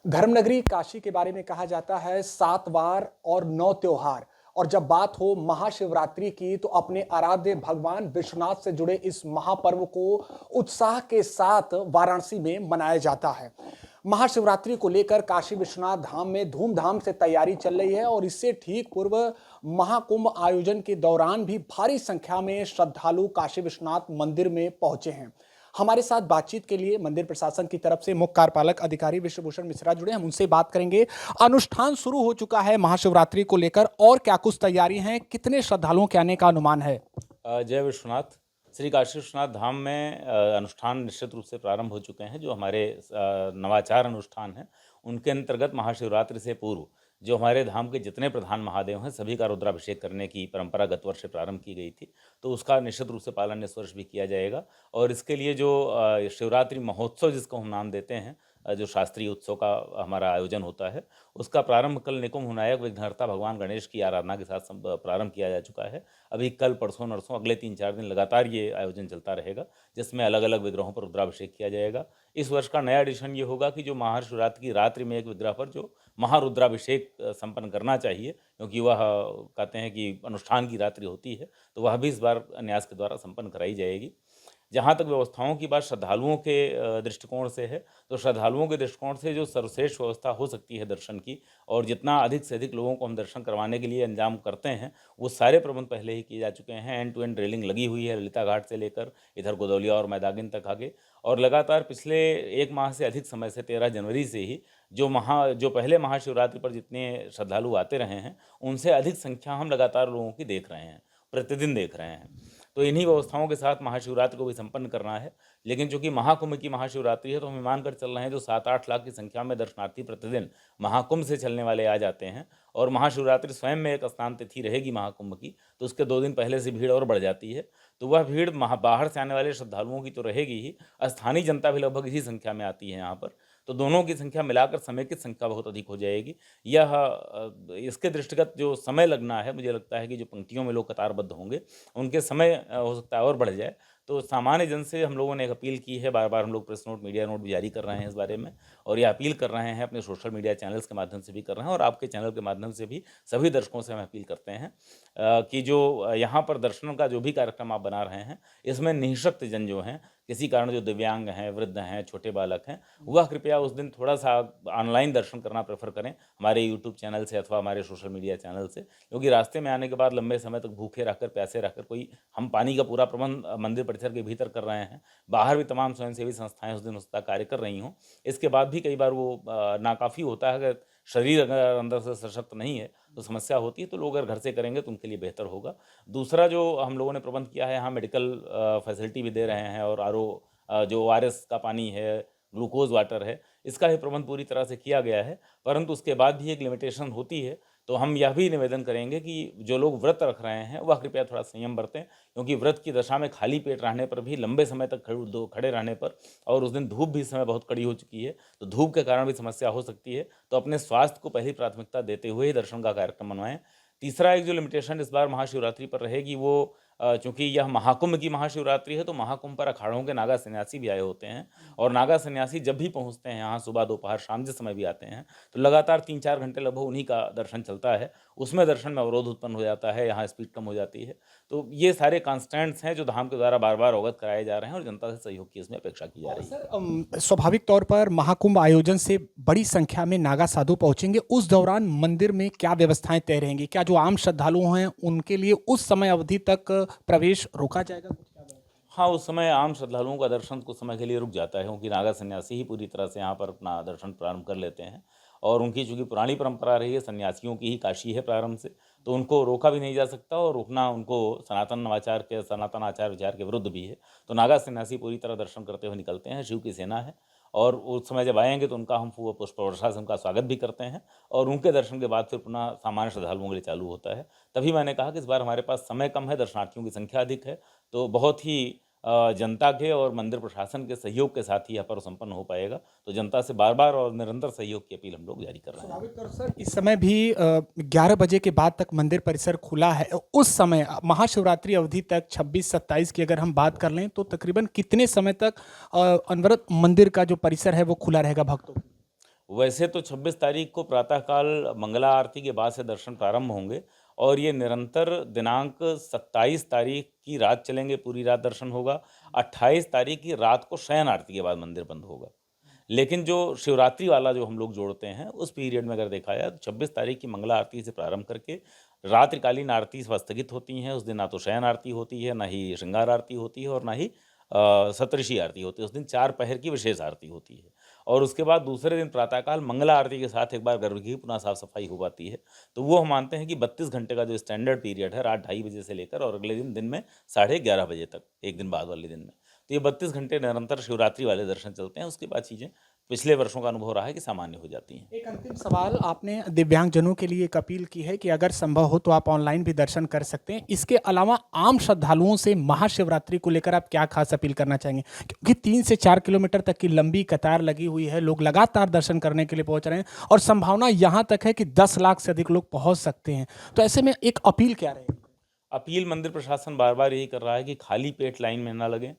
धर्मनगरी काशी के बारे में कहा जाता है 7 वार और 9 त्योहार। और जब बात हो महाशिवरात्रि की तो अपने आराध्य भगवान विश्वनाथ से जुड़े इस महापर्व को उत्साह के साथ वाराणसी में मनाया जाता है। महाशिवरात्रि को लेकर काशी विश्वनाथ धाम में धूमधाम से तैयारी चल रही है और इससे ठीक पूर्व महाकुंभ आयोजन के दौरान भी भारी संख्या में श्रद्धालु काशी विश्वनाथ मंदिर में पहुंचे हैं। हमारे साथ बातचीत के लिए मंदिर प्रशासन की तरफ से मुख्य कार्यपालक अधिकारी विश्वभूषण मिश्रा जुड़े, हम उनसे बात करेंगे। अनुष्ठान शुरू हो चुका है महाशिवरात्रि को लेकर, और क्या कुछ तैयारी हैं, कितने श्रद्धालुओं के आने का अनुमान है? जय विश्वनाथ। श्री काशी विश्वनाथ धाम में अनुष्ठान निश्चित रूप से प्रारंभ हो चुके हैं। जो हमारे नवाचार अनुष्ठान हैं उनके अंतर्गत महाशिवरात्रि से पूर्व जो हमारे धाम के जितने प्रधान महादेव हैं सभी का रुद्राभिषेक करने की परंपरा गत वर्ष से प्रारंभ की गई थी, तो उसका निश्चित रूप से पालन इस वर्ष भी किया जाएगा। और इसके लिए जो शिवरात्रि महोत्सव जिसको हम नाम देते हैं, जो शास्त्रीय उत्सव का हमारा आयोजन होता है, उसका प्रारंभ कल निकुंभ विनायक विघ्नहर्ता भगवान गणेश की आराधना के साथ प्रारंभ किया जा चुका है। अभी कल परसों नरसों अगले 3-4 दिन लगातार ये आयोजन चलता रहेगा, जिसमें अलग अलग विग्रहों पर रुद्राभिषेक किया जाएगा। इस वर्ष का नया एडिशन ये होगा कि जो महाशिवरात्रि की रात्रि में एक विग्रह पर जो महारुद्राभिषेक संपन्न करना चाहिए, क्योंकि वह कहते हैं कि अनुष्ठान की रात्रि होती है, तो वह भी इस बार न्यास के द्वारा संपन्न कराई जाएगी। जहाँ तक व्यवस्थाओं की बात श्रद्धालुओं के दृष्टिकोण से है, तो श्रद्धालुओं के दृष्टिकोण से जो सर्वश्रेष्ठ व्यवस्था हो सकती है दर्शन की, और जितना अधिक से अधिक लोगों को हम दर्शन करवाने के लिए इंतजाम करते हैं, वो सारे प्रबंध पहले ही किए जा चुके हैं। एंड टू एंड रेलिंग लगी हुई है ललिता घाट से लेकर इधर गोदौलिया और मैदागिन तक आगे। और लगातार पिछले 1 माह से अधिक समय से 13 जनवरी से ही जो पहले महाशिवरात्रि पर जितने श्रद्धालु आते रहे हैं, उनसे अधिक संख्या हम लगातार लोगों की देख रहे हैं, प्रतिदिन देख रहे हैं। तो इन्हीं व्यवस्थाओं के साथ महाशिवरात्रि को भी संपन्न करना है। लेकिन चूंकि महाकुंभ की महाशिवरात्रि है, तो हम मानकर चल रहे हैं जो 7-8 लाख की संख्या में दर्शनार्थी प्रतिदिन महाकुंभ से चलने वाले आ जाते हैं, और महाशिवरात्रि स्वयं में एक स्नान तिथि रहेगी महाकुंभ की, तो उसके 2 दिन पहले से भीड़ और बढ़ जाती है। तो वह भीड़ बाहर से आने वाले श्रद्धालुओं की तो रहेगी ही, स्थानीय जनता भी लगभग इसी संख्या में आती है यहाँ पर, तो दोनों की संख्या मिलाकर समेकित संख्या बहुत अधिक हो जाएगी। यह इसके दृष्टिगत जो समय लगना है, मुझे लगता है कि जो पंक्तियों में लोग कतारबद्ध होंगे उनके समय हो सकता है और बढ़ जाए। तो सामान्य जन से हम लोगों ने एक अपील की है, बार बार हम लोग प्रेस नोट, मीडिया नोट भी जारी कर रहे हैं इस बारे में, और ये अपील कर रहे हैं अपने सोशल मीडिया चैनल्स के माध्यम से भी कर रहे हैं, और आपके चैनल के माध्यम से भी सभी दर्शकों से हम अपील करते हैं कि जो यहाँ पर दर्शन का जो भी कार्यक्रम आप बना रहे हैं, इसमें निःशक्त जन जो हैं, किसी कारण जो दिव्यांग हैं, वृद्ध हैं, छोटे बालक हैं, वह कृपया उस दिन थोड़ा सा ऑनलाइन दर्शन करना प्रेफर करें हमारे यूट्यूब चैनल से अथवा हमारे सोशल मीडिया चैनल से, क्योंकि रास्ते में आने के बाद लंबे समय तक भूखे रहकर, प्यासे रहकर, कोई हम पानी का पूरा प्रबंध मंदिर परिसर के भीतर कर रहे हैं, बाहर भी तमाम स्वयंसेवी संस्थाएं उस दिन उसका कार्य कर रही हों, इसके बाद भी कई बार वो नाकाफ़ी होता है। अगर शरीर अगर अंदर से सशक्त नहीं है तो समस्या होती है, तो लोग अगर घर से करेंगे तो उनके लिए बेहतर होगा। दूसरा जो हम लोगों ने प्रबंध किया है, यहाँ मेडिकल फैसिलिटी भी दे रहे हैं, और जो ORS का पानी है, ग्लूकोज वाटर है, इसका भी प्रबंध पूरी तरह से किया गया है। परंतु उसके बाद भी एक लिमिटेशन होती है, तो हम यह भी निवेदन करेंगे कि जो लोग व्रत रख रहे हैं वह कृपया थोड़ा संयम बरतें, क्योंकि व्रत की दशा में खाली पेट रहने पर भी, लंबे समय तक खड़े रहने पर, और उस दिन धूप भी इस समय बहुत कड़ी हो चुकी है, तो धूप के कारण भी समस्या हो सकती है। तो अपने स्वास्थ्य को पहली प्राथमिकता देते हुए ही दर्शन का कार्यक्रम मनवाएं। तीसरा एक जो लिमिटेशन इस बार महाशिवरात्रि पर रहेगी, वो चूँकि यह महाकुंभ की महाशिवरात्रि है, तो महाकुंभ पर अखाड़ों के नागा सन्यासी भी आए होते हैं, और नागा सन्यासी जब भी पहुंचते हैं यहाँ, सुबह दोपहर शाम जिस समय भी आते हैं, तो लगातार 3-4 घंटे लगभग उन्हीं का दर्शन चलता है। उसमें दर्शन में अवरोध उत्पन्न हो जाता है, यहाँ स्पीड कम हो जाती है। तो ये सारे कॉन्स्टेंट्स हैं जो धाम के द्वारा बार बार अवगत कराए जा रहे हैं, और जनता से सहयोग की इसमें अपेक्षा की जा रही है। सर, स्वाभाविक तौर पर महाकुंभ आयोजन से बड़ी संख्या में नागा साधु पहुंचेंगे, उस दौरान मंदिर में क्या व्यवस्थाएं तय रहेंगी? क्या जो आम श्रद्धालु हैं उनके लिए उस समय अवधि तक प्रवेश रोका जाएगा? हाँ, उस समय आम श्रद्धालुओं का दर्शन कुछ समय के लिए रुक जाता है, क्योंकि नागा सन्यासी ही पूरी तरह से यहाँ पर अपना दर्शन प्रारंभ कर लेते हैं, और उनकी चूँकि पुरानी परंपरा रही है, सन्यासियों की ही काशी है प्रारंभ से, तो उनको रोका भी नहीं जा सकता, और रोकना उनको सनातन आचार विचार के विरुद्ध भी है। तो नागा सन्यासी पूरी तरह दर्शन करते हुए निकलते हैं, शिव की सेना है, और उस समय जब आएंगे तो उनका हम पुष्प वर्षा से उनका स्वागत भी करते हैं, और उनके दर्शन के बाद फिर पुनः सामान्य श्रद्धालुओं के लिए चालू होता है। तभी मैंने कहा कि इस बार हमारे पास समय कम है, दर्शनार्थियों की संख्या अधिक है, तो बहुत ही जनता के और मंदिर प्रशासन के सहयोग के साथ ही यह पर्व संपन्न हो पाएगा। तो जनता से बार बार और निरंतर सहयोग की अपील हम लोग जारी कर रहे हैं। स्वाभाविक तौर सर, इस समय भी 11 बजे के बाद तक मंदिर परिसर खुला है। उस समय महाशिवरात्रि अवधि तक 26-27 की अगर हम बात कर लें, तो तकरीबन कितने समय तक अनवरत मंदिर का जो परिसर है वो खुला रहेगा भक्तों? वैसे तो 26 तारीख को प्रातःकाल मंगला आरती के बाद से दर्शन प्रारंभ होंगे और ये निरंतर दिनांक 27 तारीख की रात चलेंगे, पूरी रात दर्शन होगा। 28 तारीख की रात को शयन आरती के बाद मंदिर बंद होगा। लेकिन जो शिवरात्रि वाला जो हम लोग जोड़ते हैं उस पीरियड में अगर देखा जाए तो 26 तारीख की मंगला आरती से प्रारंभ करके रात्रिकालीन आरती स्थगित होती हैं। उस दिन ना तो शयन आरती होती है, ना ही श्रृंगार आरती होती है और ना ही सप्तऋषि आरती होती है। उस दिन 4 पहर की विशेष आरती होती है और उसके बाद दूसरे दिन प्रातःकाल मंगला आरती के साथ एक बार गर्भ की पुनः साफ सफाई हो पाती है। तो वो हम मानते हैं कि 32 घंटे का जो स्टैंडर्ड पीरियड है, रात 2:30 बजे से लेकर और अगले दिन में 11:30 बजे तक, एक दिन बाद वाले दिन में, तो ये 32 घंटे निरंतर शिवरात्रि वाले दर्शन चलते हैं। उसके बाद चीज़ें पिछले वर्षों का अनुभव रहा है कि सामान्य हो जाती हैं। एक अंतिम सवाल, आपने दिव्यांगजनों के लिए एक अपील की है कि अगर संभव हो तो आप ऑनलाइन भी दर्शन कर सकते हैं। इसके अलावा आम श्रद्धालुओं से महाशिवरात्रि को लेकर आप क्या खास अपील करना चाहेंगे? क्योंकि 3 से 4 किलोमीटर तक की लंबी कतार लगी हुई है, लोग लगातार दर्शन करने के लिए पहुंच रहे हैं और संभावना यहाँ तक है कि 10 लाख से अधिक लोग पहुंच सकते हैं। तो ऐसे में एक अपील क्या रहेगी? अपील मंदिर प्रशासन बार बार यही कर रहा है कि खाली पेट लाइन में ना लगें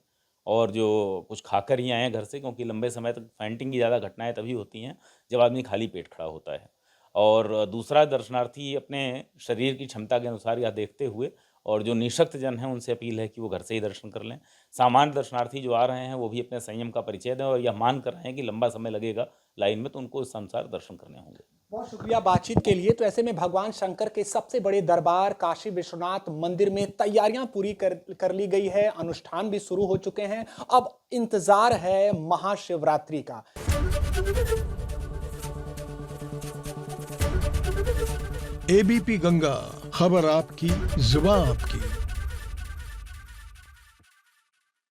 और जो कुछ खाकर ही आएँ घर से, क्योंकि लंबे समय तक फैंटिंग की ज़्यादा घटनाएं तभी होती हैं जब आदमी खाली पेट खड़ा होता है। और दूसरा, दर्शनार्थी अपने शरीर की क्षमता के अनुसार यह देखते हुए और जो निःशक्त जन हैं उनसे अपील है कि वो घर से ही दर्शन कर लें। सामान्य दर्शनार्थी जो आ रहे हैं वो भी अपने संयम का परिचय दें और यह मान कर रहे हैं कि लंबा समय लगेगा लाइन में, तो उनको इस अनुसार दर्शन करने होंगे। बहुत शुक्रिया बातचीत के लिए। तो ऐसे में भगवान शंकर के सबसे बड़े दरबार काशी विश्वनाथ मंदिर में तैयारियां पूरी कर ली गई है, अनुष्ठान भी शुरू हो चुके हैं। अब इंतजार है महाशिवरात्रि का। एबीपी गंगा, खबर आपकी, जुबान आपकी।